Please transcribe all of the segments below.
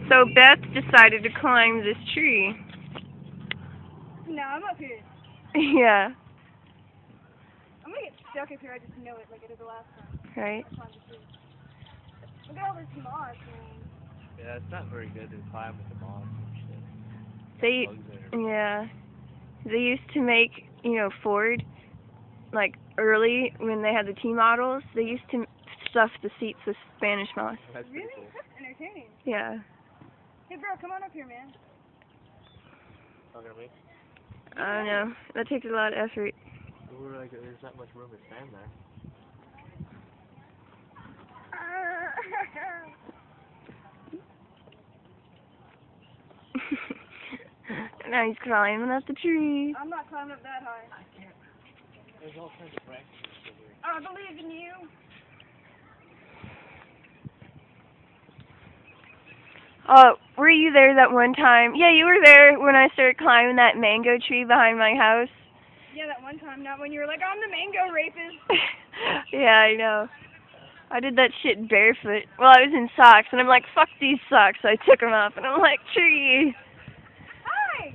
So Beth decided to climb this tree. No, I'm up here. Yeah, I'm gonna get stuck up here. I just know it, like I did the last time. right. I climbed the tree. Look at all this moss, man. Yeah, it's not very good to climb with the moss and shit. They, Bugs in it. yeah, they used to make, Ford, like, early, when they had the T models, they used to stuff the seats with Spanish moss. That's pretty Really? cool. That's entertaining. Yeah. Hey, bro, come on up here, man. Talking to me? I don't know. That takes a lot of effort. We're like, there's not much room to stand there. Now he's climbing up the tree. I'm not climbing up that high. There's all kinds of branches over here. I believe in you. Oh, were you there that one time? Yeah, you were there when I started climbing that mango tree behind my house. Yeah, that one time, not when you were like, I'm the mango rapist. Yeah, I know. I did that shit barefoot. Well, I was in socks, and I'm like, fuck these socks. So I took them off, and I'm like, tree. Hi!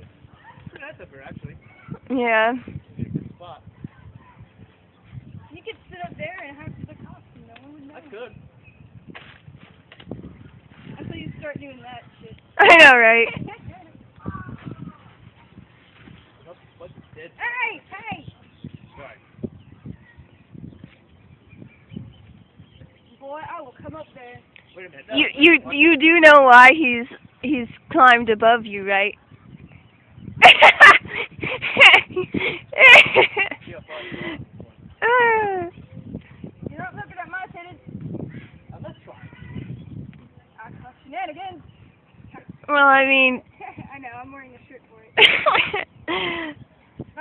Pretty nice up here, actually. Yeah. Good spot. You could sit up there and have the cops, and no one would know. That's good. Until you start doing that shit. I know, right? What's dead? Hey! Hey! Sorry. Boy, I will come up there. Wait a minute. You do know why he's climbed above you, right? You're not looking at my titties. I'm not trying. I call shenanigans. Well, I mean. I know, I'm wearing a shirt for it. I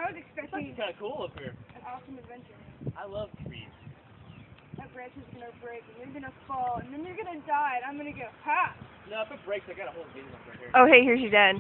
was It's expecting actually kind of cool up here. an awesome adventure. I love trees. That branch is gonna break, and you're gonna fall, and then you're gonna die, and I'm gonna go, ha! No, if it breaks, I got a whole game up right here. Oh, hey, here's your dad.